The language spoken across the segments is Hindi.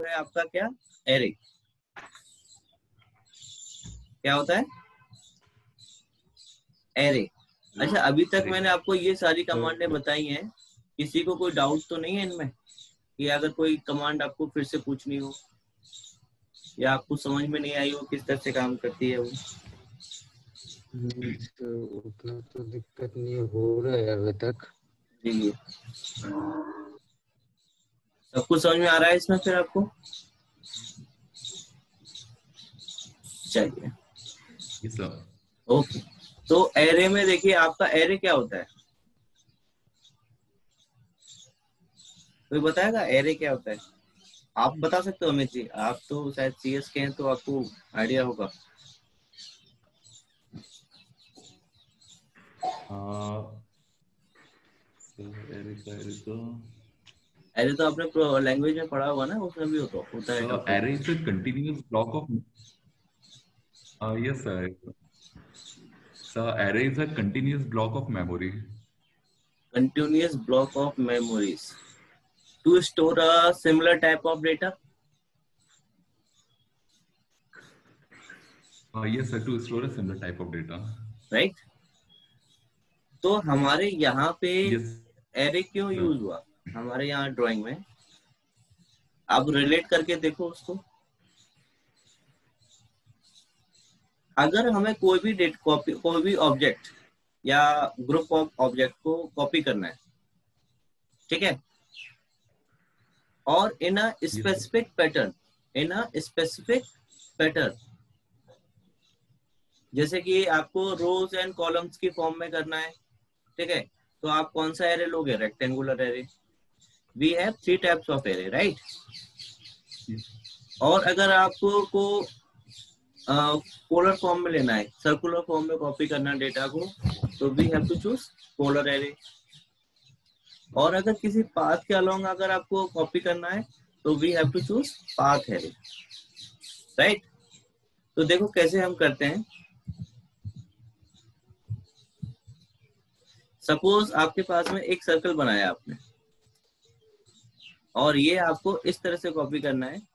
है आपका क्या, एरे। क्या होता है, एरे। अच्छा, अभी तक मैंने आपको ये सारी कमांडें बताई हैं, किसी को कोई डाउट तो नहीं है इनमें, कि अगर कोई कमांड आपको फिर से पूछनी हो या आपको समझ में नहीं आई हो किस तरह से काम करती है वो? उतना तो दिक्कत नहीं हो रहा है अभी तक। जी, सब कुछ समझ में आ रहा है इसमें फिर आपको? चलिए, ओके। तो एरे में देखिए, आपका एरे क्या होता है, कोई बताएगा एरे क्या होता है? आप बता सकते हो अमित जी, आप तो शायद सीएस के हैं तो आपको आइडिया होगा। एरे तो आपने लैंग्वेज में पढ़ा होगा ना, उसमें भी होता है topic. Array is a continuous block of yes sir. So array is a continuous block of memory. Continuous block of memories to store a similar type of data. Yes sir, to store a similar type of data. Right? तो हमारे यहाँ पे एरे yes, क्यों यूज हुआ हमारे यहाँ ड्राइंग में, आप रिलेट करके देखो उसको। अगर हमें कोई भी ऑब्जेक्ट या ग्रुप ऑफ ऑब्जेक्ट को कॉपी करना है, ठीक है, और इन अ स्पेसिफिक पैटर्न, जैसे कि आपको रोज एंड कॉलम्स की फॉर्म में करना है, ठीक है, तो आप कौन सा एरे लोगे, rectangular array. We have 3 types of array, right. और अगर आपको पोलर फॉर्म में लेना है, सर्कुलर फॉर्म में कॉपी करना है डेटा को, तो we have to choose polar array. और अगर किसी पाथ के अलोंग अगर आपको कॉपी करना है, तो we have to choose path array, right. तो देखो कैसे हम करते हैं। सपोज आपके पास में एक सर्कल बनाया आपने, और ये आपको इस तरह से कॉपी करना है।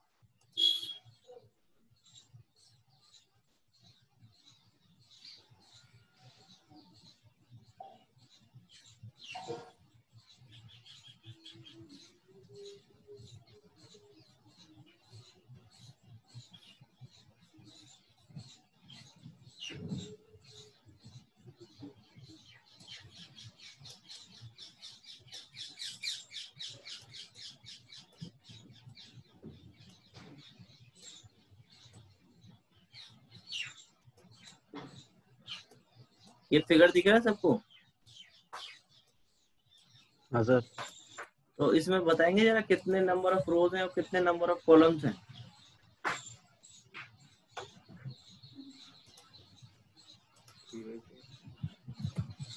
ये फिगर दिख रहा है सबको? हाँ सर। तो इसमें बताएंगे जरा कितने नंबर ऑफ रोज हैं और कितने नंबर ऑफ कॉलम्स हैं?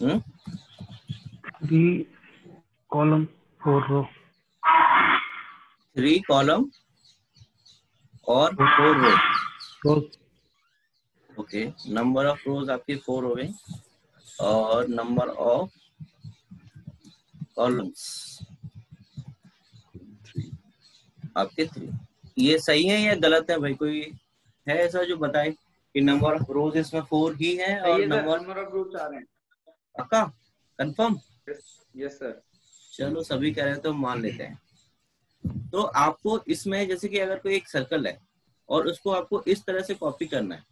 हम्म, 3 कॉलम 4 रो। 3 कॉलम और 4 रो। ओके, नंबर ऑफ रोज आपके 4 हो गए और नंबर ऑफ कॉलम्स आपके 3। ये सही है या गलत है भाई? कोई है ऐसा जो बताए कि नंबर ऑफ रोज इसमें 4 ही है और नंबर ऑफ रोज आ रहे हैं? पक्का कंफर्म? Yes sir. चलो सभी कह रहे हैं तो मान लेते हैं। तो आपको इसमें जैसे कि अगर कोई एक सर्कल है और उसको आपको इस तरह से कॉपी करना है,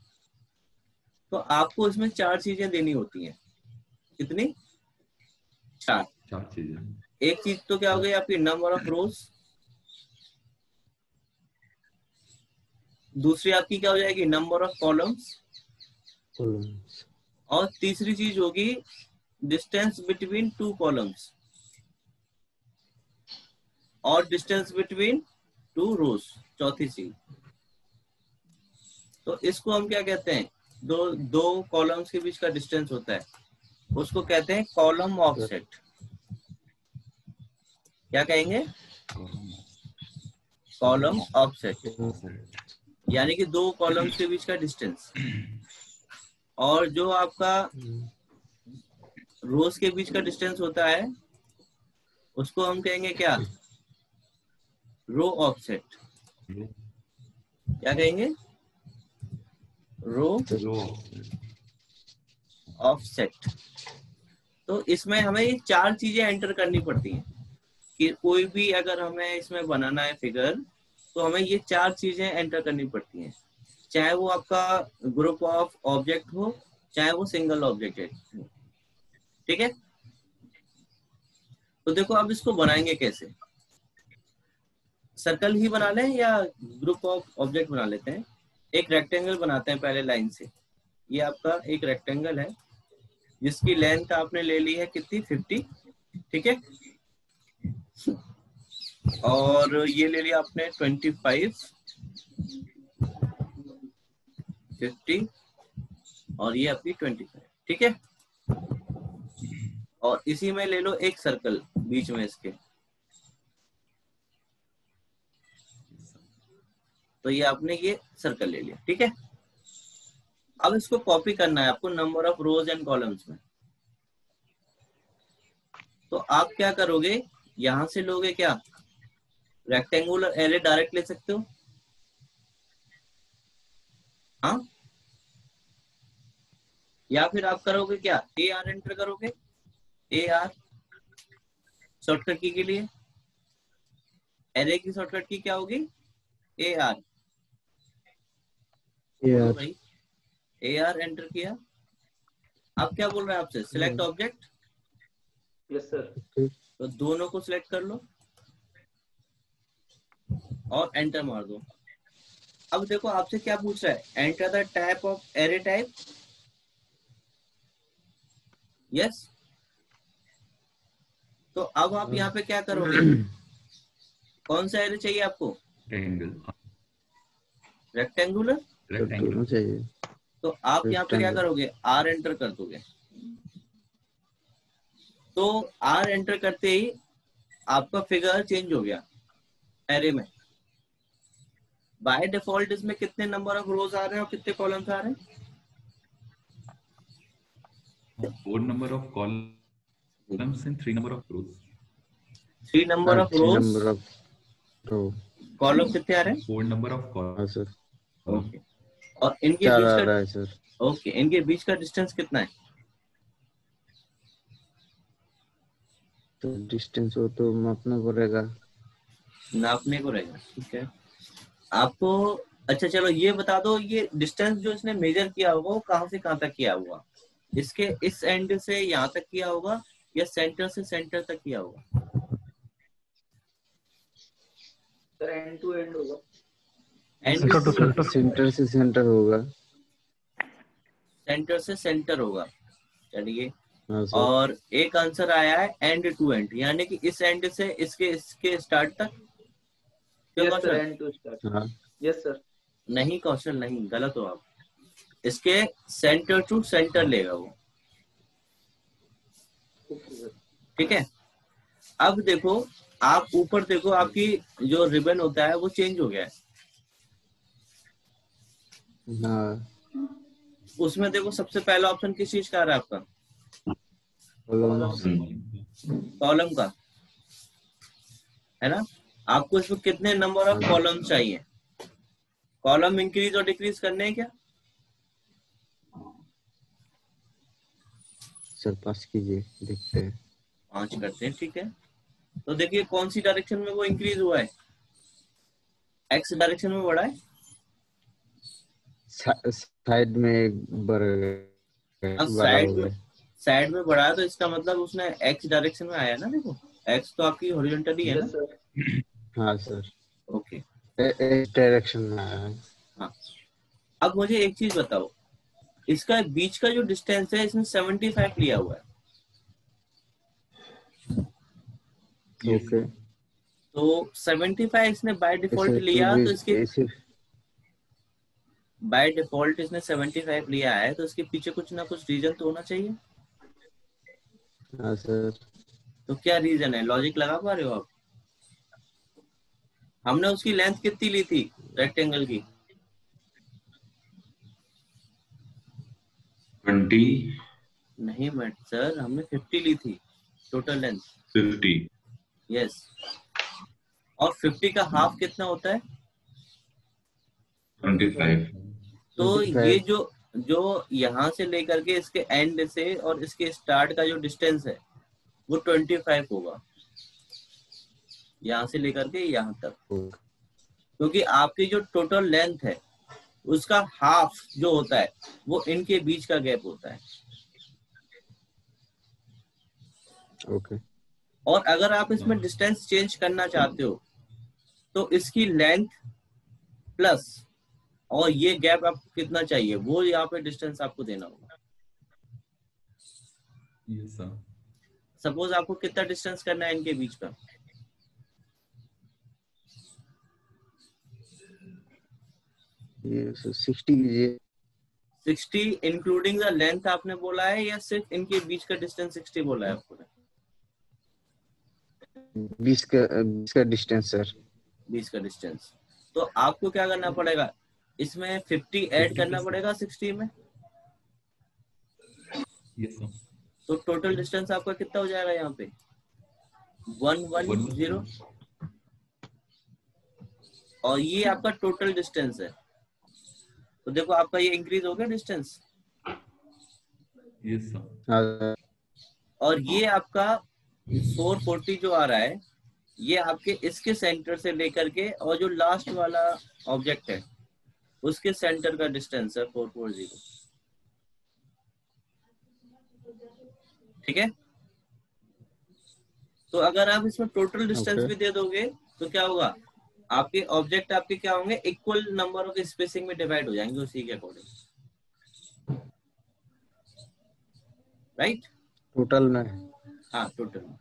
तो आपको इसमें 4 चीजें देनी होती हैं। कितनी? 4 चीजें। एक चीज तो क्या हो गई आपकी, नंबर ऑफ रोज। दूसरी आपकी क्या हो जाएगी, नंबर ऑफ कॉलम्स। और तीसरी चीज होगी डिस्टेंस बिटवीन 2 कॉलम्स और डिस्टेंस बिटवीन 2 रोज, चौथी चीज। तो इसको हम क्या कहते हैं, दो कॉलम्स के बीच का डिस्टेंस होता है, उसको कहते हैं कॉलम ऑफसेट। क्या कहेंगे? कॉलम ऑफसेट, यानी कि 2 कॉलम्स के बीच का डिस्टेंस। और जो आपका रोज के बीच का डिस्टेंस होता है, उसको हम कहेंगे क्या, रो ऑफसेट। क्या कहेंगे? रो ऑफसेट। तो इसमें हमें ये 4 चीजें एंटर करनी पड़ती हैं कि कोई भी अगर हमें इसमें बनाना है फिगर, तो हमें ये 4 चीजें एंटर करनी पड़ती हैं, चाहे वो आपका ग्रुप ऑफ ऑब्जेक्ट हो, चाहे वो सिंगल ऑब्जेक्ट हो। ठीक है, तो देखो अब इसको बनाएंगे कैसे। सर्कल ही बना लें या ग्रुप ऑफ ऑब्जेक्ट बना लेते हैं? एक रेक्टेंगल बनाते हैं पहले लाइन से। ये आपका एक रेक्टेंगल है जिसकी लेंथ आपने ले ली है कितनी? 50। ठीक है, और ये ले लिया आपने 25, 50 और ये अपनी 25। ठीक है, और इसी में ले लो एक सर्कल बीच में इसके। तो ये आपने ये सर्कल ले लिया। ठीक है, अब इसको कॉपी करना है आपको number of rose and columns में। तो आप क्या करोगे, यहां से लोगे क्या, रेक्टेंगुलर एरे डायरेक्ट ले सकते हो। हाँ, या फिर आप करोगे क्या, ए आर एंटर करोगे। ए आर शॉर्टकट की के लिए, एरे की शॉर्टकट की क्या होगी? A R. भाई ए आर एंटर किया। अब क्या बोल रहा है आपसे, सिलेक्ट ऑब्जेक्ट। Yes sir. तो दोनों को सिलेक्ट कर लो और एंटर मार दो। अब देखो आपसे क्या पूछ रहा है, enter the type of array type. Yes, तो अब आप यहाँ पे क्या करोगे, कौन सा एरे चाहिए आपको? रेक्टेंगुलर चाहिए। तो आप यहाँ पे क्या करोगे, आर एंटर कर दोगे। तो आर एंटर करते ही आपका फिगर चेंज हो गया एरे में। बाय डिफॉल्ट इसमें कितने नंबर ऑफ रोज आ रहे हैं और कितने कॉलम्स आ रहे हैं? 4 number of columns and 3 number of rows. 3 number of rows, number of row, column कितने आ रहे हैं? 4 number of columns. Sir. Okay, और इनके 4 बीच आ का, रहा है सर। ओके, इनके बीच का डिस्टेंस कितना है? तो डिस्टेंस वो तो मापना पड़ेगा, नापने को रहेगा। ठीक है, आपको अच्छा चलो ये बता दो, ये डिस्टेंस जो इसने मेजर किया होगा वो कहाँ से कहाँ तक किया होगा? इसके इस एंड से यहाँ तक किया होगा या सेंटर से सेंटर तक किया होगा? सर एंड टू एंड होगा। Centre to centre. सेंटर से सेंटर होगा। सेंटर से सेंटर होगा, चलिए। हाँ सर। और एक आंसर आया है एंड टू एंड, यानी कि इस एंड से इसके स्टार्ट तक। Yes sir, end to start. हाँ यस सर। नहीं कौशल, नहीं, गलत हो आप। इसके सेंटर टू सेंटर लेगा वो। ठीक है, अब देखो आप ऊपर देखो, आपकी जो रिबन होता है वो चेंज हो गया है। हाँ। उसमें देखो सबसे पहला ऑप्शन किस चीज का आ रहा है आपका? कॉलम का, है ना। आपको इसमें कितने नंबर ऑफ कॉलम चाहिए? कॉलम इंक्रीज और डिक्रीज करने हैं क्या? सर पास कीजिए, देखते हैं। 5 करते हैं। ठीक है, तो देखिए कौन सी डायरेक्शन में वो इंक्रीज हुआ है? एक्स डायरेक्शन में बढ़ा है। साइड में बढ़ गया। साइड में बढ़ा है तो इसका मतलब उसने एक्स डायरेक्शन में आया ना। देखो एक्स तो आपकी हॉरिजॉन्टली है ना। हाँ सर। ओके, इस डायरेक्शन में आया है। हाँ, अब मुझे एक चीज बताओ, इसका बीच का जो डिस्टेंस है इसने 75 लिया हुआ है। ओके, तो 75 इसने बाय डिफॉल्ट लिया, तो इसके बाय डिफॉल्ट इसने 75 लिया है, तो इसके पीछे कुछ ना कुछ रीजन तो होना चाहिए। हाँ सर। तो क्या रीजन है, लॉजिक लगा पा रहे हो आप? हमने उसकी लेंथ कितनी ली थी रेक्टेंगल की? 20। नहीं बट सर, हमने 50 ली थी टोटल लेंथ। 50। यस, और 50 का हाफ कितना होता है? 25. तो 25. ये जो जो यहाँ से लेकर के इसके एंड से और इसके स्टार्ट का जो डिस्टेंस है वो 25 होगा, यहाँ से लेकर के यहाँ तक, क्योंकि आपकी जो टोटल लेंथ है उसका हाफ जो होता है वो इनके बीच का गैप होता है। ओके। और अगर आप इसमें डिस्टेंस चेंज करना चाहते हो तो इसकी लेंथ प्लस और ये गैप आपको कितना चाहिए वो यहाँ पे डिस्टेंस आपको देना होगा। Yes, sir. सपोज आपको कितना डिस्टेंस करना है इनके बीच का, ये 60 कीजिए। 60 इंक्लूडिंग द लेंथ आपने बोला है या सिर्फ इनके बीच का डिस्टेंस 60 बोला है आपको? 20 का डिस्टेंस सर। 20 का डिस्टेंस। तो आपको क्या करना पड़ेगा, इसमें 50 ऐड करना पड़ेगा 60 में। Yes, sir. तो टोटल डिस्टेंस आपका कितना हो जाएगा यहाँ पे 110, और ये आपका टोटल डिस्टेंस है। तो देखो आपका ये इंक्रीज हो गया डिस्टेंस, Yes, sir. हाँ, और ये आपका 440 जो आ रहा है ये आपके इसके सेंटर से लेकर के और जो लास्ट वाला ऑब्जेक्ट है उसके सेंटर का डिस्टेंस है 440। ठीक है। तो अगर आप इसमें टोटल डिस्टेंस Okay. भी दे दोगे तो क्या होगा, आपके ऑब्जेक्ट आपके क्या होंगे, इक्वल नंबर ऑफ स्पेसिंग में डिवाइड हो जाएंगे उसी के अकॉर्डिंग, राइट? टोटल में। हाँ टोटल में।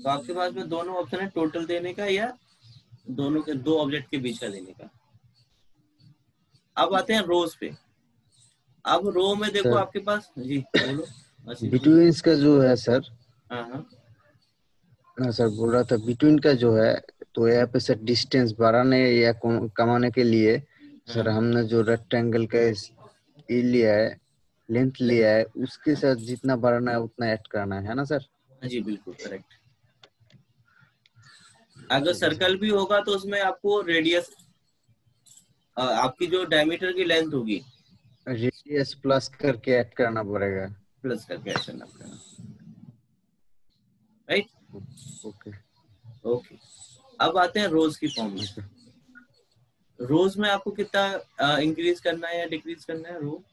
तो आपके पास में दोनों ऑप्शन है, टोटल देने का या दोनों के दो ऑब्जेक्ट के बीच का देने का। अब आते हैं रोज पे। अब रो में देखो सर। आपके पास, जी बोलो। बिटवीन का जो है सर, हाँ हाँ हाँ सर बोल रहा था बिटवीन का जो है, तो यहाँ पे सर डिस्टेंस बढ़ाने या कमाने के लिए सर हमने जो रेक्टेंगल का ये लिया है, लेंथ लिया है, उसके साथ जितना बढ़ाना है उतना ऐड करना है ना सर? जी बिल्कुल करेक्ट। अगर सर्कल भी होगा तो उसमें आपको रेडियस, आपकी जो डायमीटर की लेंथ होगी रेडियस प्लस करके ऐड करना पड़ेगा। प्लस करके ऐड करना पड़ेगा, राइट? ओके। ओके। अब आते हैं रोज की फॉर्म में। रोज में आपको कितना इंक्रीज करना है या डिक्रीज करना है रो?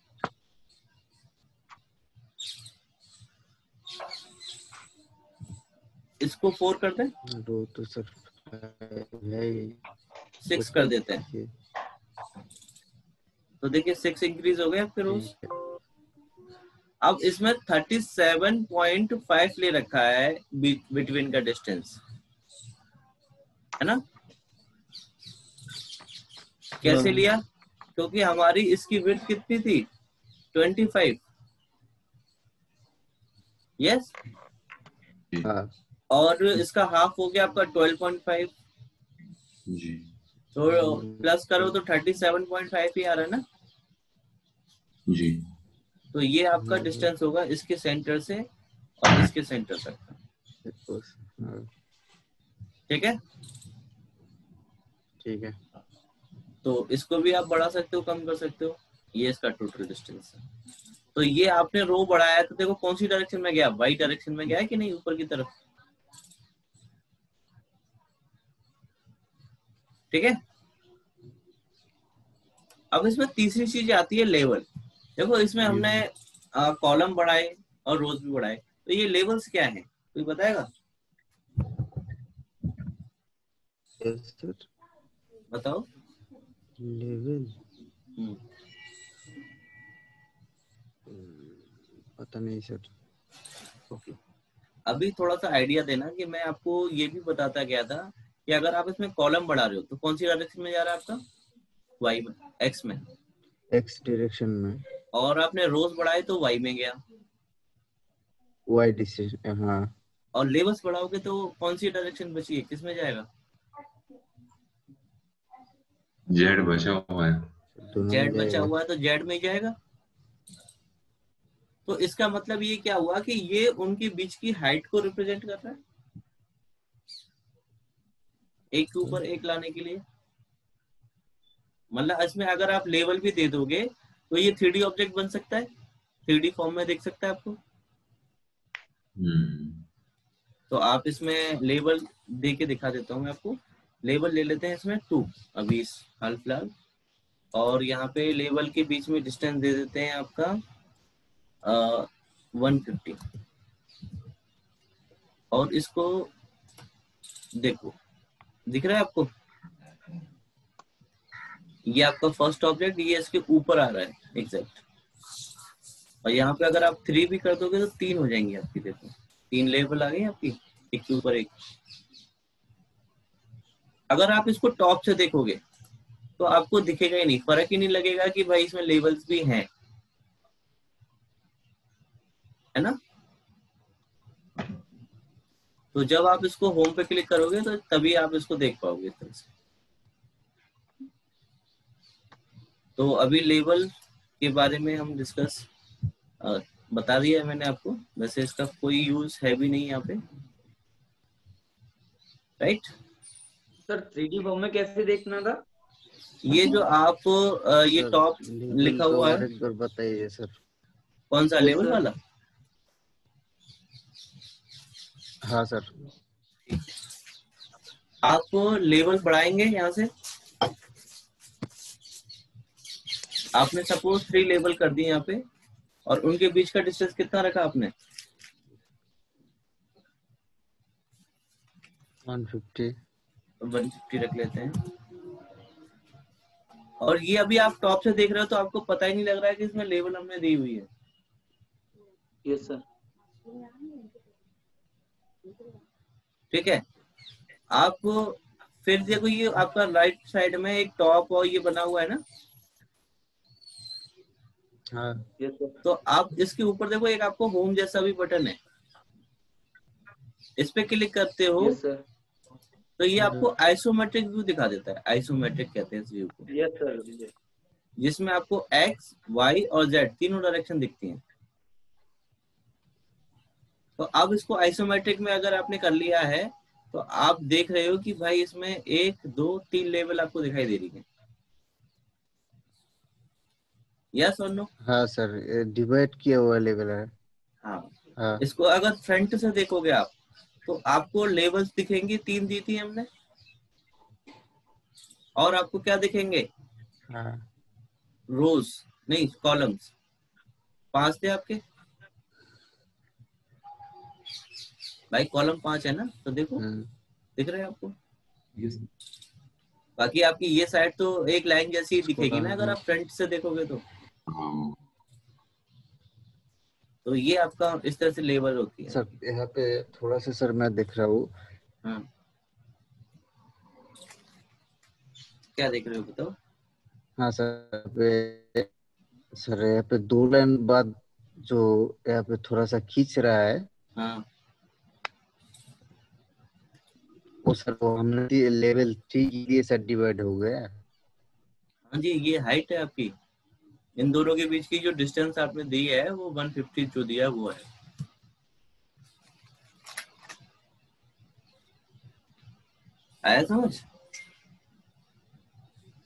इसको 4 कर दें, रो तो सर है 6 कर देते हैं। तो देखिए 6 इंक्रीज हो गए आपके रोज। अब इसमें 37.5 ले रखा है बिटवीन का डिस्टेंस, है ना? कैसे लिया? क्योंकि हमारी इसकी विड्थ कितनी थी 25। यस। हाँ और इसका हाफ हो गया आपका 12.5। जी। तो प्लस करो तो 37.5 ही आ रहा है ना? जी। तो ये आपका डिस्टेंस होगा इसके सेंटर से और इसके सेंटर तक का। ठीक है। ठीक है। तो इसको भी आप बढ़ा सकते हो, कम कर सकते हो। ये इसका टोटल डिस्टेंस है। तो ये आपने रो बढ़ाया तो देखो कौन सी डायरेक्शन में गया, वाई डायरेक्शन में गया है कि नहीं, ऊपर की तरफ। ठीक है। अब इसमें तीसरी चीज आती है लेवल। देखो इसमें हमने कॉलम बढ़ाए और रोज भी बढ़ाए, तो ये लेवल्स क्या है कोई बताएगा? बताओ। लेवल पता नहीं सर। ओके। अभी थोड़ा सा आइडिया देना कि मैं आपको ये भी बताता गया था कि अगर आप इसमें कॉलम बढ़ा रहे हो तो कौन सी डायरेक्शन में जा रहा है आपका, वाई में, एक्स में, एक्स डायरेक्शन में। और आपने रोज बढ़ाए तो वाई में गया। Y direction. हाँ। और लेवल्स बढ़ाओगे तो कौन सी डायरेक्शन बची है, किस में जाएगा? जेड बचा हुआ है। जेड बचा हुआ है तो जेड में जाएगा। तो इसका मतलब ये क्या हुआ कि ये उनके बीच की हाइट को रिप्रेजेंट कर रहा है, एक के ऊपर एक लाने के लिए। मतलब इसमें अगर आप लेबल भी दे दोगे तो ये 3D ऑब्जेक्ट बन सकता है, 3D फॉर्म में दिख सकता है आपको। तो आप इसमें लेबल दे के दिखा देता हूँ मैं आपको। लेबल ले लेते हैं इसमें 2 अभी हाल फिलहाल, और यहाँ पे लेबल के बीच में डिस्टेंस दे देते हैं आपका 150। और इसको देखो, दिख रहा है आपको, ये आपका फर्स्ट ऑब्जेक्ट, ये इसके ऊपर आ रहा है एग्जैक्ट। और यहाँ पे अगर आप 3 भी कर दोगे तो 3 हो जाएंगी आपकी। देखो 3 लेबल आ गई आपकी, एक के ऊपर एक। अगर आप इसको टॉप से देखोगे तो आपको दिखेगा ही नहीं, फर्क ही नहीं लगेगा कि भाई इसमें लेबल्स भी हैं, है ना। तो जब आप इसको होम पे क्लिक करोगे तो तभी आप इसको देख पाओगे इस तरह से। तो अभी लेबल के बारे में हम डिस्कस बता दिया है मैंने आपको। वैसे इसका कोई यूज है भी नहीं यहाँ पे, राइट। सर 3D फॉर्म में कैसे देखना था? ये जो आप ये सर टॉप लेवल लिखा का हुआ और है, एक बार बताइए सर। कौन सा Yes, लेवल sir. वाला? हाँ सर। आप लेवल बढ़ाएंगे यहाँ से। आपने सपोज 3 लेवल कर दिए यहाँ पे, और उनके बीच का डिस्टेंस कितना रखा आपने? 150 रख लेते हैं। और ये अभी आप टॉप से देख रहे हो तो आपको पता ही नहीं लग रहा है कि इसमें लेवल हमने दी हुई है। Yes sir. ठीक है। आप फिर देखो, ये आपका राइट साइड में एक टॉप और ये बना हुआ है ना। हाँ। Yes sir. तो आप इसके ऊपर देखो, एक आपको होम जैसा भी बटन है, इस पे क्लिक करते हो। Yes sir. तो ये आपको आइसोमेट्रिक व्यू दिखा देता है। आइसोमेट्रिक कहते हैं इस व्यू को। Yes sir. जिसमें आपको एक्स, वाई और जेड तीनों डायरेक्शन दिखती हैं। तो अब इसको आइसोमेट्रिक में अगर आपने कर लिया है तो आप देख रहे हो कि भाई इसमें 1 2 3 लेवल आपको दिखाई दे रही है। यस और नो? हाँ सर, डिवाइड किया हुआ लेवल है। हाँ। हाँ। इसको अगर फ्रंट से देखोगे आप तो आपको लेवल्स दिखेंगी, 3 दी थी हमने। और आपको क्या दिखेंगे? हाँ। रोज नहीं, कॉलम्स 5 थे आपके भाई। कॉलम 5 है ना, तो देखो दिख रहे हैं आपको। Yes. बाकी आपकी ये साइड तो एक लाइन जैसी ही दिखेगी ना अगर आप फ्रंट से देखोगे तो। तो ये आपका इस तरह से लेवल होती है। सर यहाँ पे थोड़ा सा सर मैं देख रहा हूँ। हाँ, क्या देख रहे हो बताओ? हाँ सर यहाँ पे 2 लाइन बाद जो यहाँ पे थोड़ा सा खींच रहा है। हाँ, वो सर वो हमने लेवल 3 के लिए सर डिवाइड हो गया। हाँ जी, ये हाइट है आपकी। इन दोनों के बीच की जो डिस्टेंस आपने दी है वो 150 जो दिया है वो है। आया समझ?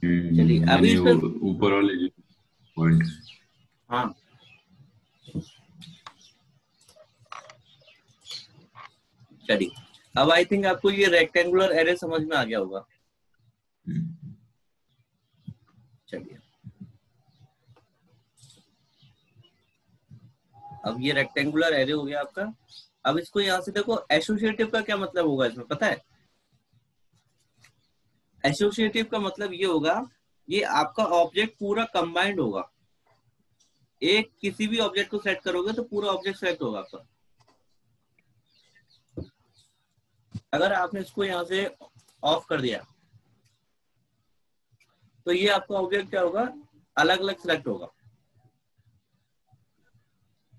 चलिए अभी इस पर ऊपर वाले पॉइंट। हाँ, चलिए अब आई थिंक आपको ये रेक्टेंगुलर एरे समझ में आ गया होगा। चलिए अब ये रेक्टेंगुलर एरे हो गया आपका। अब इसको यहाँ से देखो, एसोसिएटिव का क्या मतलब होगा इसमें पता है? एसोसिएटिव का मतलब ये होगा, ये आपका ऑब्जेक्ट पूरा कंबाइंड होगा। एक किसी भी ऑब्जेक्ट को सेलेक्ट करोगे तो पूरा ऑब्जेक्ट सेलेक्ट होगा आपका। अगर आपने इसको यहाँ से ऑफ कर दिया तो ये आपका ऑब्जेक्ट क्या होगा, अलग अलग सेलेक्ट होगा।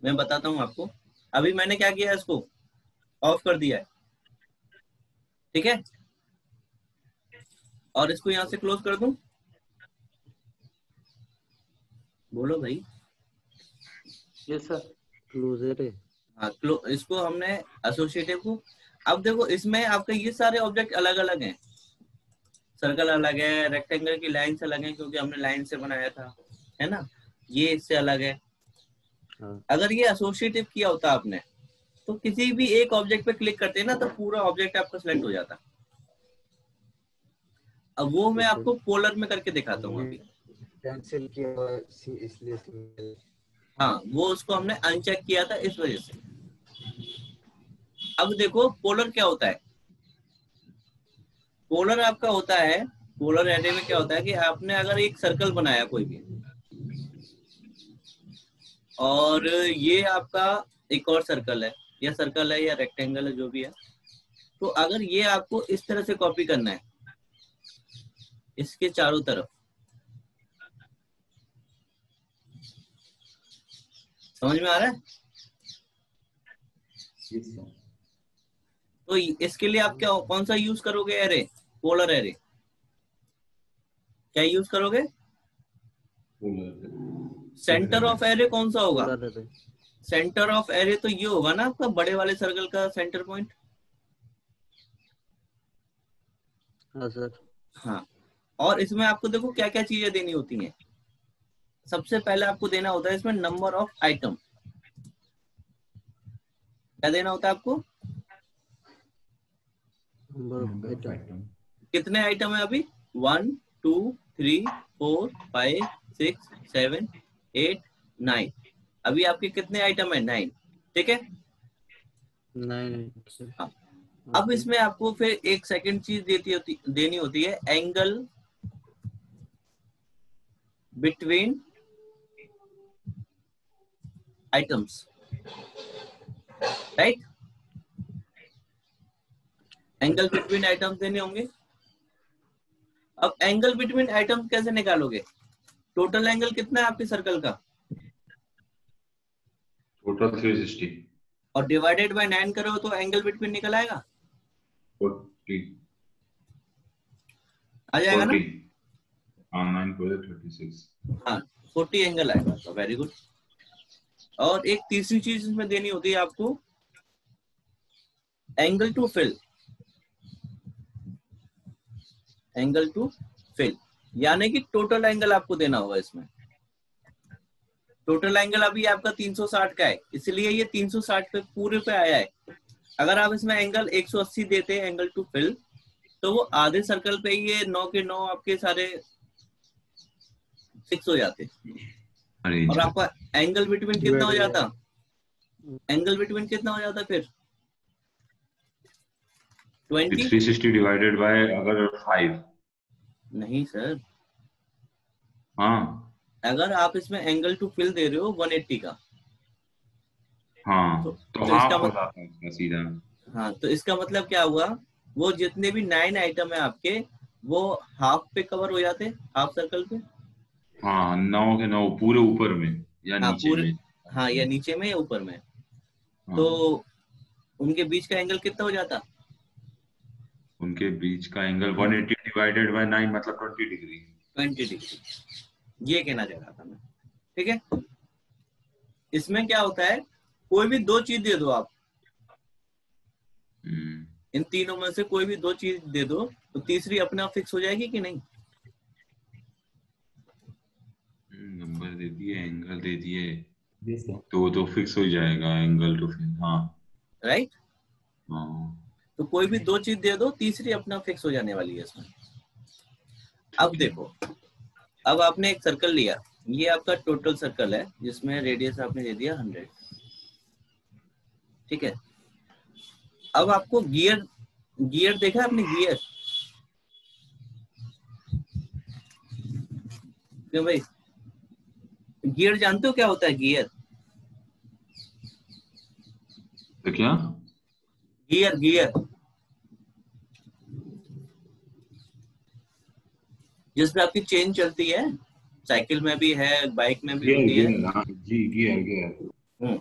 मैं बताता हूँ आपको। अभी मैंने क्या किया, इसको ऑफ कर दिया है, ठीक है। और इसको यहाँ से क्लोज कर दूं, बोलो भाई। Yes sir. क्लोजर है। हाँ, इसको हमने एसोसिएटिव को। अब देखो इसमें आपके ये सारे ऑब्जेक्ट अलग अलग हैं, सर्कल अलग है, रेक्टेंगल की लाइन से अलग है क्योंकि हमने लाइन से बनाया था, है ना, ये इससे अलग है। हाँ। अगर ये एसोसिएटिव किया होता आपने तो किसी भी एक ऑब्जेक्ट पे क्लिक करते ना तो पूरा ऑब्जेक्ट आपका सिलेक्ट हो जाता। अब वो मैं आपको पोलर में करके दिखाता हूँ अभी। कैंसिल किया हुआ है, इसलिए single। हाँ, वो उसको हमने अनचेक किया था इस वजह से। अब देखो पोलर क्या होता है। पोलर आपका होता है, पोलर एरे में क्या होता है कि आपने अगर एक सर्कल बनाया कोई भी, और ये आपका एक और सर्कल है, या सर्कल है या रेक्टेंगल है जो भी है, तो अगर ये आपको इस तरह से कॉपी करना है इसके चारों तरफ, समझ में आ रहा है? तो इसके लिए आप क्या कौन सा यूज करोगे एरे? Polar array. क्या यूज करोगे? सेंटर ऑफ एरे कौन सा होगा? Polar array. Centre of array तो ये होगा ना आपका बड़े वाले सर्कल का सेंटर पॉइंट। हाँ सर। हाँ, और इसमें आपको देखो क्या क्या चीजें देनी होती हैं। सबसे पहले आपको देना होता है इसमें नंबर ऑफ आइटम। क्या देना होता है आपको? Number of item. कितने आइटम है अभी? 1 2 3 4 5 6 7 8 9। अभी आपके कितने आइटम है? 9। ठीक है। नहीं सर। हाँ। अब इसमें आपको फिर एक सेकंड चीज देनी होती है, angle between items, right? Angle between items देने होंगे। अब एंगल बिटवीन आइटम्स कैसे निकालोगे? टोटल एंगल कितना है आपके सर्कल का? टोटल 360 और डिवाइडेड बाय 9 करो तो एंगल बिटवीन निकल आएगा, 40 आ जाएगा ना? 40 हाँ 9 को 36 हाँ, 40 एंगल आएगा। तो वेरी गुड। और एक तीसरी चीज इसमें देनी होती है आपको, angle to fill. Angle to fill यानी कि टोटल एंगल आपको देना होगा इसमें। टोटल एंगल अभी आपका 360 का है, इसलिए ये 360 पे पूरे पे आया है। अगर आप इसमें एंगल 180 देते हैं एंगल टू फिल, तो वो आधे सर्कल पे ही ये 9 के 9 आपके सारे फिक्स हो जाते। और आपका एंगल बिटवीन कितना हो जाता? एंगल बिटवीन कितना हो जाता फिर? 20। 360 डिवाइडेड बाय अगर 5। नहीं सर, हाँ अगर आप इसमें एंगल टू फिल दे रहे हो 180 का, हाँ तो हाफ इसका हो जाता है इसका सीधा। हाँ, तो इसका मतलब क्या हुआ? वो जितने भी 9 आइटम है आपके, वो हाफ पे कवर हो जाते, हाफ सर्कल पे। हाँ 9 के 9 पूरे ऊपर में या हाँ नीचे पूरे, में। हाँ या नीचे में या ऊपर में। हाँ, तो उनके बीच का एंगल कितना हो जाता? उनके बीच का एंगल 180 डिवाइडेड बाय 9 मतलब 20 डिग्री। 20 डिग्री, ये कहना चाह रहा था मैं। ठीक है। इसमें क्या होता है, कोई भी दो चीज दे दो आप, इन तीनों में से कोई भी दो चीज दे दो, तो तीसरी अपने आप फिक्स हो जाएगी कि नहीं? नंबर दे दिए, एंगल दे दिए, तो फिक्स हो जाएगा एंगल टू फिल। हाँ राइट। हाँ तो कोई भी दो चीज दे दो, तीसरी अपना फिक्स हो जाने वाली है इसमें। अब देखो, अब आपने एक सर्कल लिया, ये आपका टोटल सर्कल है जिसमें रेडियस आपने दे दिया 100। ठीक है। अब आपको गियर, गियर देखा आपने? गियर, क्यों भाई? गियर जानते हो क्या होता है? गियर, तो क्या? गियर गियर जिसमें आपकी चेन चलती है, साइकिल में भी है, बाइक में भी होती है। जी गियर। तो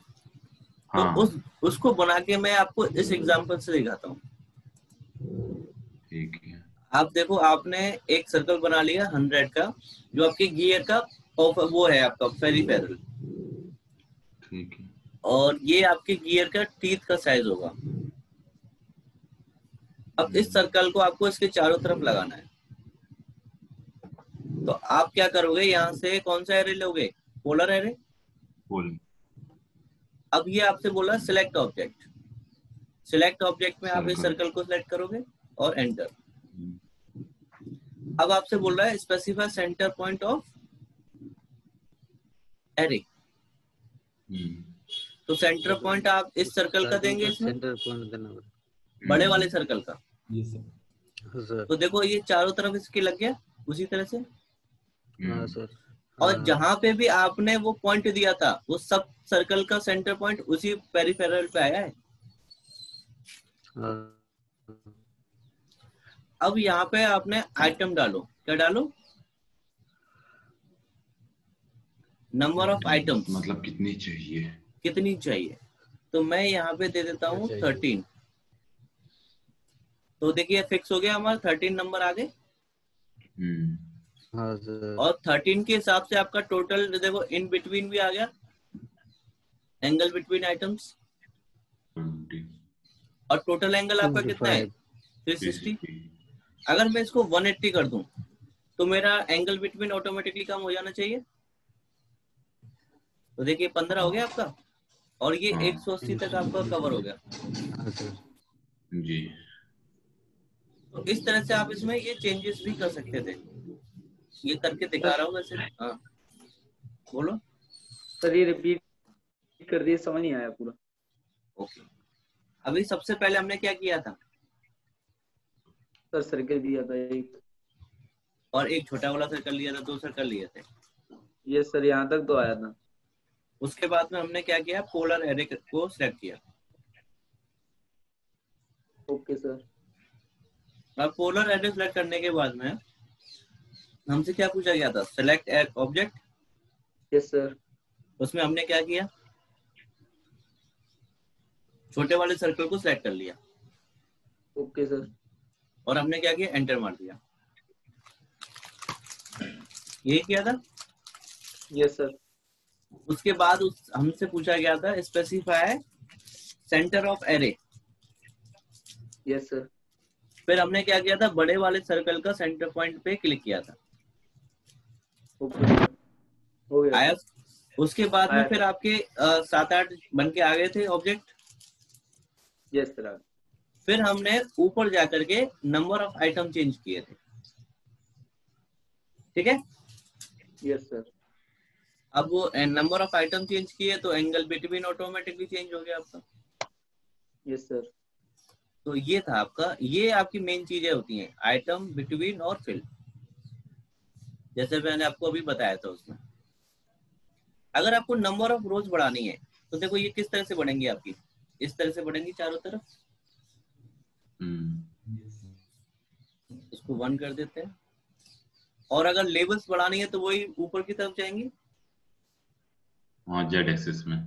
हाँ उसको बना के मैं आपको इस एग्जांपल से दिखाता हूँ। ठीक है। आप देखो, आपने एक सर्कल बना लिया 100 का, जो आपके गियर का वो है आपका पेरिफेरल, ठीक है। और ये आपके गियर का टीथ का साइज होगा। अब इस सर्कल को आपको इसके चारों तरफ लगाना है। तो आप क्या करोगे, यहाँ से कौन सा एरे लोगे, पोलर एरे। बोल अब ये आपसे बोला सिलेक्ट ऑब्जेक्ट, सिलेक्ट ऑब्जेक्ट में आप इस सर्कल को सिलेक्ट करोगे और एंटर। अब आपसे बोल रहा है specify centre point of array, तो सेंटर पॉइंट आप इस सर्कल का देंगे, इसमें सेंटर पॉइंट देना पड़ेगा। बड़े वाले सर्कल का। हाँ सर। तो देखो ये चारों तरफ इसके लग गया उसी तरह से। हाँ सर। और जहां पे भी आपने वो पॉइंट दिया था वो सब सर्कल का सेंटर पॉइंट उसी पेरिफेरल पे आया है। हाँ। अब यहाँ पे आपने आइटम डालो, क्या डालो, नंबर ऑफ आइटम्स, मतलब कितनी चाहिए, कितनी चाहिए। तो मैं यहाँ पे दे देता हूँ 13। तो देखिए फिक्स हो गया हमारा, 13 नंबर आ गए। हाँ सर। और 13 के हिसाब से आपका टोटल देखो इन बिटवीन भी आ गया, एंगल बिटवीन आइटम्स। और टोटल एंगल आपका कितना है, 360। अगर मैं इसको 180 कर दूं तो मेरा एंगल बिटवीन ऑटोमेटिकली कम हो जाना चाहिए। तो देखिए 15 हो गया आपका, और ये 180 तक आपका कवर हो गया। जी। तो इस तरह से आप इसमें ये चेंजेस भी कर सकते थे, ये करके दिखा रहा हूँ वैसे। हाँ बोलो सर, ये रिपीट कर दिए, समझ नहीं आया पूरा। ओके, अभी सबसे पहले हमने क्या किया था, सर सर्कल दिया था एक, और एक छोटा वाला सर्कल लिया था, 2 सर्कल लिए थे। ये सर यहाँ तक तो आया था। उसके बाद में हमने क्या किया, पोलर एरे को सिलेक्ट किया। Okay sir. अब पोलर एरे सिलेक्ट करने के बाद में हमसे क्या पूछा गया था, सिलेक्ट ऑब्जेक्ट। Yes sir. उसमें हमने क्या किया, छोटे वाले सर्कल को सिलेक्ट कर लिया। Okay sir. और हमने क्या किया, एंटर मार दिया। यही किया था। Yes sir. उसके बाद हमसे पूछा गया था specify centre of array. Yes sir. फिर हमने क्या किया था, बड़े वाले सर्कल का सेंटर पॉइंट पे क्लिक किया था। ओके सर, हो गया। आया। उसके बाद में आया। फिर आपके 7-8 बन के आ गए थे ऑब्जेक्ट। Yes sir. फिर हमने ऊपर जाकर के नंबर ऑफ आइटम चेंज किए थे, ठीक है। Yes sir. अब वो नंबर ऑफ आइटम चेंज किए तो एंगल बिटवीन ऑटोमेटिकली चेंज हो गया आपका। Yes sir. तो ये था आपका, ये आपकी मेन चीजें होती हैं, आइटम, बिटवीन और फिल, जैसे मैंने आपको अभी बताया था उसमें। अगर आपको नंबर ऑफ रोज बढ़ानी है तो देखो ये किस तरह से बढ़ेंगी आपकी, इस तरह से बढ़ेंगी चारों तरफ। इसको 1 कर देते हैं। और अगर लेवल्स बढ़ानी है तो वही ऊपर की तरफ जाएंगी। हाँ, जेड एक्सिस में।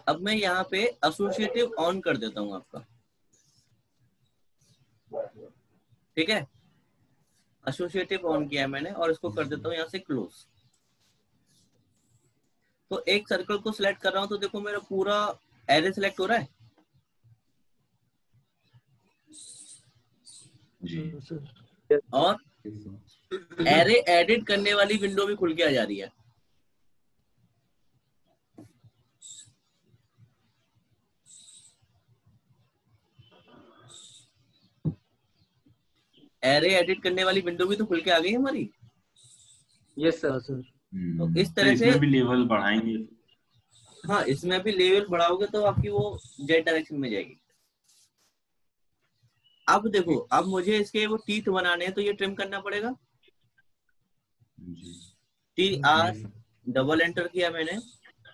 अब मैं यहाँ पे एसोसिएटिव ऑन कर देता हूँ आपका, ठीक है। एसोसिएटिव ऑन किया मैंने, और इसको कर देता हूँ यहाँ से क्लोज। तो एक सर्कल को सिलेक्ट कर रहा हूँ तो देखो मेरा पूरा एरे सिलेक्ट हो रहा है जी। और एरे एडिट करने वाली विंडो भी खुल के आ जा रही है। एरे एडिट करने वाली विंडो भी तो खुल के आ गई हमारी। Yes sir. तो इस तरह से इसमें भी लेवल बढ़ाएंगे। हाँ, इसमें भी लेवल बढ़ाओगे तो आपकी वो जेड डायरेक्शन में जाएगी। अब देखो, अब मुझे इसके वो टीथ बनाने हैं तो ये ट्रिम करना पड़ेगा। TR डबल एंटर किया मैंने,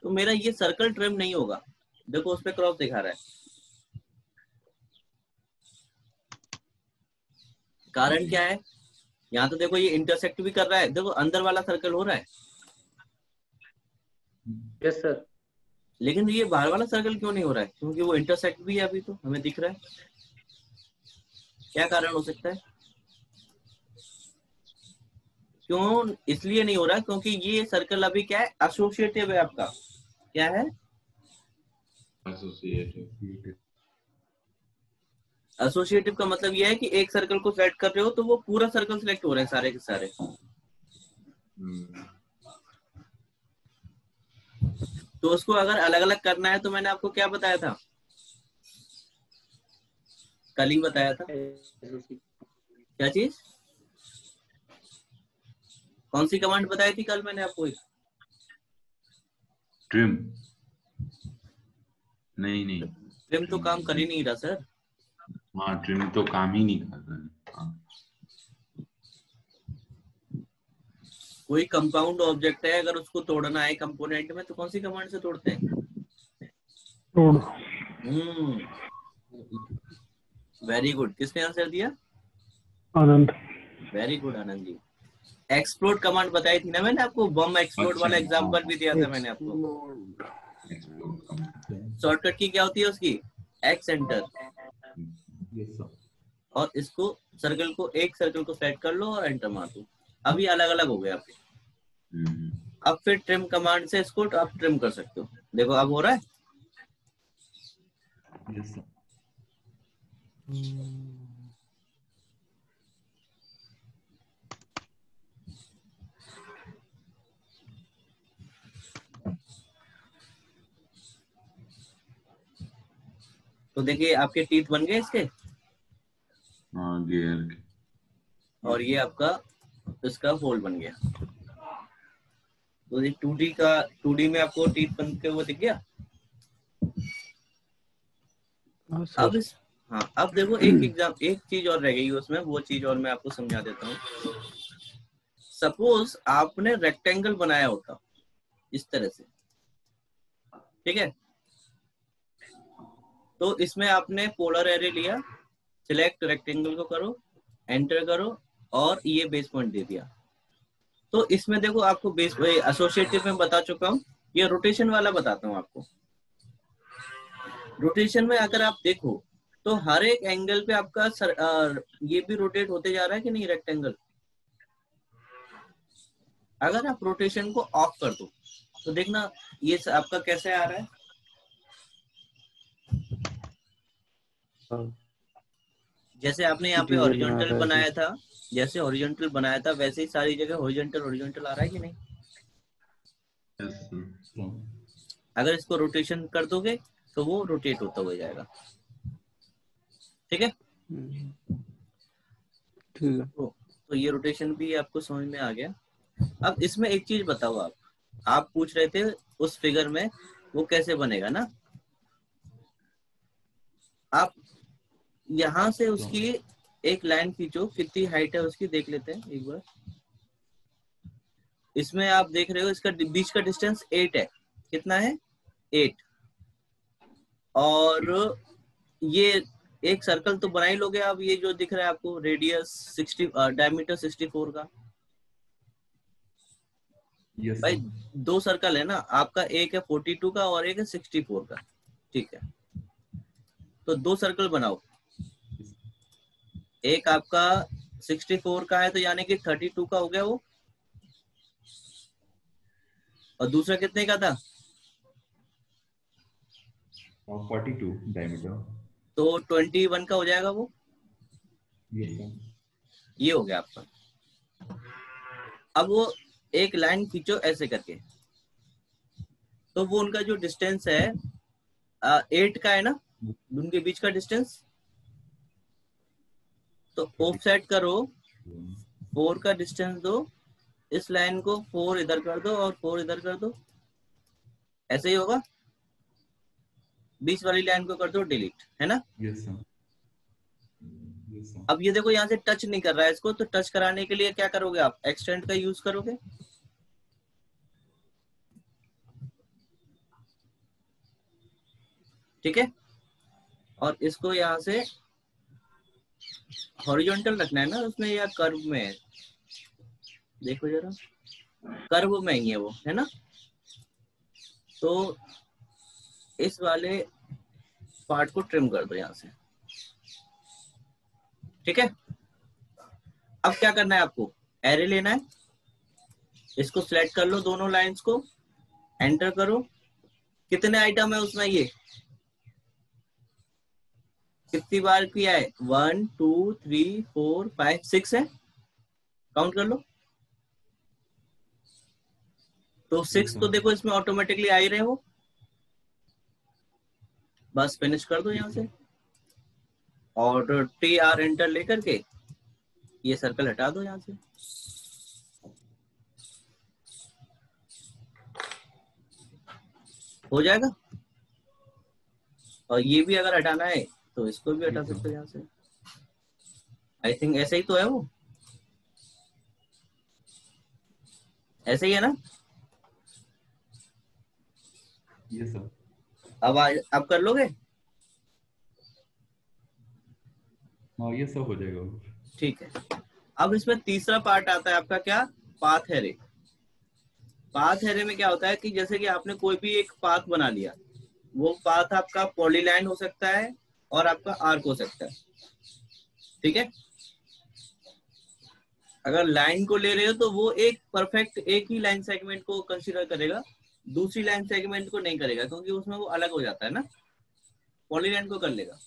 तो मेरा ये सर्कल ट्रिम नहीं होगा। देखो उस पे क्रॉस दिखा रहा है। कारण क्या है, यहाँ तो देखो ये इंटरसेक्ट भी कर रहा है, देखो अंदर वाला सर्कल हो रहा है। Yes sir. लेकिन ये बाहर वाला सर्कल क्यों नहीं हो रहा है, क्योंकि वो इंटरसेक्ट भी है, अभी तो हमें दिख रहा है। क्या कारण हो सकता है, क्यों इसलिए नहीं हो रहा, क्योंकि ये सर्कल अभी क्या है, एसोसिएटिव है आपका। क्या है, एसोसिएटिव। एसोसिएटिव का मतलब ये है कि एक सर्कल को सेलेक्ट कर रहे हो तो वो पूरा सर्कल सिलेक्ट हो रहे हैं सारे के सारे। तो उसको अगर अलग अलग करना है तो मैंने आपको क्या बताया था, कल ही बताया था। क्या चीज, कौन सी कमांड बताई थी कल मैंने आपको? ट्रिम। नहीं ट्रिम तो काम कर ही नहीं रहा सर। हाँ, ट्रिम तो काम ही नहीं कर रहा है। हाँ। कोई कंपाउंड ऑब्जेक्ट है, अगर उसको तोड़ना है कंपोनेंट में तो कौन सी कमांड से तोड़ते हैं? तोड़। वेरी गुड, किसने आंसर दिया? आनंद। Very good Anand ji. Explode command बताई थी ना मैंने आपको, बम एक्सप्लोड वाला एग्जांपल भी दिया था मैंने आपको। शॉर्टकट की क्या होती है उसकी? X enter. और इसको सर्कल को, एक सर्कल को सेलेक्ट कर लो और एंटर मार दो। अभी अलग अलग हो गए आपके। अब फिर ट्रिम कमांड से इसको आप ट्रिम कर सकते हो। देखो अब हो रहा है। तो देखिए आपके टीथ बन गए इसके। हाँ, गियर के। और ये आपका इसका होल बन गया। तो ये 2D का, 2D में आपको टीथ बन के वो दिख गया। अब इस, हाँ अब देखो एक चीज और रह गई उसमें, वो चीज और मैं आपको समझा देता हूँ। सपोज आपने रेक्टेंगल बनाया होता इस तरह से, ठीक है, तो इसमें आपने पोलर एरे लिया, सिलेक्ट रेक्टेंगल को करो, एंटर करो और ये बेस पॉइंट दे दिया। तो इसमें देखो आपको बेस एसोसिएटिव में बता चुका हूँ, ये रोटेशन वाला बताता हूँ आपको। रोटेशन में अगर आप देखो तो हर एक एंगल पे आपका ये भी रोटेट होते जा रहा है कि नहीं रेक्टेंगल। अगर आप रोटेशन को ऑफ कर दो तो देखना ये आपका कैसे आ रहा है। जैसे आपने यहाँ पे हॉरिजॉन्टल बनाया था, जैसे हॉरिजॉन्टल बनाया था वैसे ही सारी जगह हॉरिजॉन्टल हॉरिजॉन्टल आ रहा है कि नहीं। अगर इसको रोटेशन कर दोगे तो वो रोटेट होता हुआ जाएगा। ठीक है, ठीक है। तो ये रोटेशन भी आपको समझ में आ गया। अब इसमें एक चीज बताओ, आप पूछ रहे थे उस फिगर में वो कैसे बनेगा ना। आप यहां से उसकी एक लाइन खींचो, कितनी हाइट है उसकी देख लेते हैं एक बार। इसमें आप देख रहे हो इसका बीच का डिस्टेंस 8 है। कितना है? 8। और ये एक सर्कल तो बना ही लोगे आप। ये जो दिख रहा है आपको रेडियस 60, डायमीटर 64 का। yes, भाई दो सर्कल है ना आपका, एक है 42 का और एक है 64 का। ठीक है, तो दो सर्कल बनाओ। एक आपका 64 का है तो यानी कि 32 का हो गया वो, और दूसरा कितने का था? 42 डायमीटर। तो 21 का हो जाएगा वो। ये हो गया आपका। अब वो एक लाइन खींचो ऐसे करके, तो वो उनका जो डिस्टेंस है 8 का है ना उनके बीच का डिस्टेंस। तो ऑफसेट करो, 4 का डिस्टेंस दो, इस लाइन को 4 इधर कर दो और 4 इधर कर दो, ऐसे ही होगा। बीच वाली लाइन को कर दो डिलीट, है ना। yes, sir. अब ये देखो यहाँ से टच नहीं कर रहा है इसको, तो टच कराने के लिए क्या करोगे आप? एक्सटेंड का यूज करोगे। ठीक है, और इसको यहाँ से हॉरिजॉन्टल रखना है ना उसमें या कर्व में है? देखो जरा, कर्व में ही है वो, है ना। तो इस वाले पार्ट को ट्रिम कर दो यहाँ से। ठीक है, अब क्या करना है आपको? एरे लेना है, इसको सिलेक्ट कर लो दोनों लाइंस को, एंटर करो। कितने आइटम है उसमें? ये कितनी बार किया है? 1 2 3 4 5 6 है, काउंट कर लो। तो 6 तो देखो इसमें ऑटोमेटिकली आ ही रहे हो, बस फिनिश कर दो यहाँ से और टी आर एंटर लेकर के ये सर्कल हटा दो यहाँ से। हो जाएगा। और ये भी अगर हटाना है तो इसको भी हटा सकते हो यहाँ से। आई थिंक ऐसे ही तो है वो, ऐसे ही है ना? ये सब अब कर लोगे? हाँ ये सब हो जाएगा। ठीक है। अब इसमें तीसरा पार्ट आता है आपका, क्या? Path array. पाथ एरे में क्या होता है कि जैसे कि आपने कोई भी एक पाथ बना लिया, वो पाथ आपका पॉलीलाइन हो सकता है और आपका आर्क हो सकता है, ठीक है? अगर लाइन को ले रहे हो तो वो एक परफेक्ट एक ही लाइन सेगमेंट को कंसीडर करेगा, दूसरी लाइन सेगमेंट को नहीं करेगा, क्योंकि उसमें वो अलग हो जाता है ना, पॉलीलाइन को कर लेगा।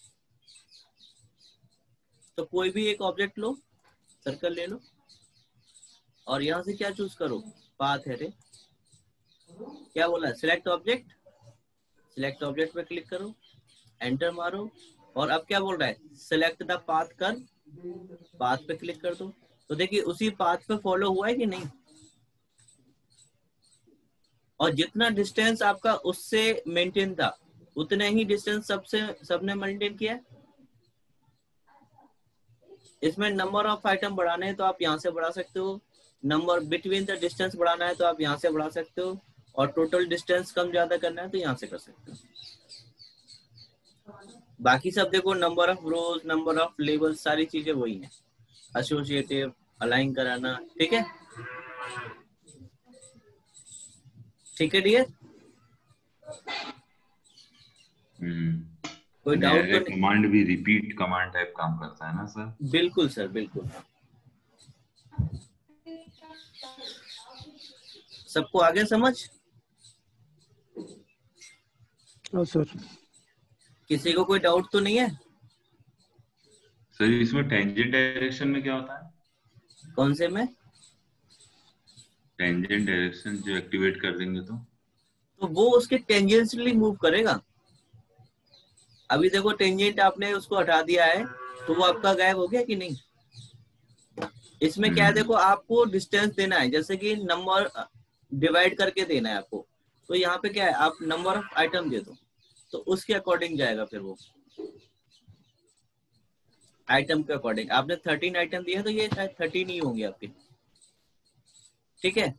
तो कोई भी एक ऑब्जेक्ट लो, सर्कल ले लो और यहां से क्या चूज करो? Path array. क्या बोला है? Select object. सिलेक्ट ऑब्जेक्ट पे क्लिक करो, एंटर मारो और अब क्या बोल रहा है? सिलेक्ट द पाथ कर, पाथ पे क्लिक कर दो। तो देखिए उसी पाथ पे फॉलो हुआ है कि नहीं, और जितना डिस्टेंस आपका उससे मेंटेन था उतने ही डिस्टेंस सबने मेंटेन किया है। इसमें नंबर ऑफ आइटम बढ़ाने हैं तो आप यहाँ से बढ़ा सकते हो, नंबर बिटवीन द डिस्टेंस बढ़ाना है तो आप यहाँ से बढ़ा सकते हो, और टोटल डिस्टेंस कम ज्यादा करना है तो यहाँ से कर सकते हो। बाकी सब देखो, number of rows, number of level, सारी चीजें वही है, एसोसिएटिव, अलाइन कराना, ठीक है? ठीक है डियर? कोई डाउट तो नहीं? कमांड भी रिपीट कमांड टाइप काम करता है ना सर? बिल्कुल सर, बिल्कुल। सबको आगे समझ? हाँ सर। किसी को कोई डाउट तो नहीं है? सर इसमें टेंजेंट डायरेक्शन में क्या होता है? कौन से में? टेंजेंट डायरेक्शन जो एक्टिवेट कर देंगे तो वो उसके टेंजेंशियली मूव करेगा। अभी देखो टेंजेंट आपने उसको हटा दिया है तो वो आपका गायब हो गया कि नहीं? इसमें क्या है, देखो आपको डिस्टेंस देना है, जैसे कि नंबर डिवाइड करके देना है आपको, तो यहाँ पे क्या है, आप नंबर ऑफ आइटम दे दो तो उसके अकॉर्डिंग जाएगा। फिर वो आइटम के अकॉर्डिंग, आपने 13 आइटम दिया तो ये शायद 13 ही होंगे आपके, ठीक है?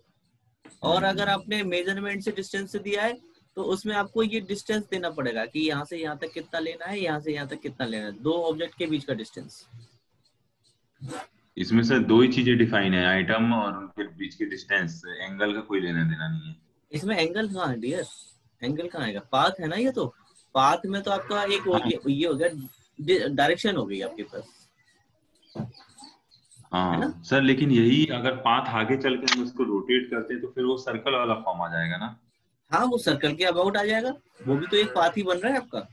और अगर आपने मेजरमेंट से डिस्टेंस से दिया है तो उसमें आपको ये डिस्टेंस देना पड़ेगा कि यहाँ से यहाँ तक कितना लेना है, यहाँ से यहाँ तक कितना लेना है, दो ऑब्जेक्ट के बीच का डिस्टेंस। इसमें सर दो ही चीजें डिफाइन है, आइटम और उनके बीच के डिस्टेंस, एंगल का कोई लेना देना नहीं है। इसमें एंगल कहाँ है डियर? एंगल कहाँ आएगा? पाथ है ना ये, तो पाथ में तो आपका एक ये हो गया, डायरेक्शन हो गई आपके पास। हाँ सर, लेकिन यही अगर पाथ आगे चल के हम उसको रोटेट करते हैं तो फिर वो सर्कल वाला फॉर्म आ जाएगा ना? हाँ, वो सर्कल के अबाउट आ जाएगा, वो भी तो एक पाथ ही बन रहा है आपका।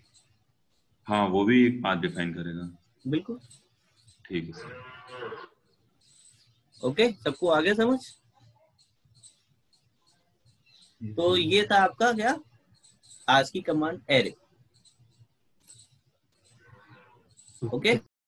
हाँ वो भी एक पाथ डिफाइन करेगा। बिल्कुल। ठीक है सर। ओके, सबको आगे समझ? तो ये था आपका क्या, आज की कमांड एरे। ओके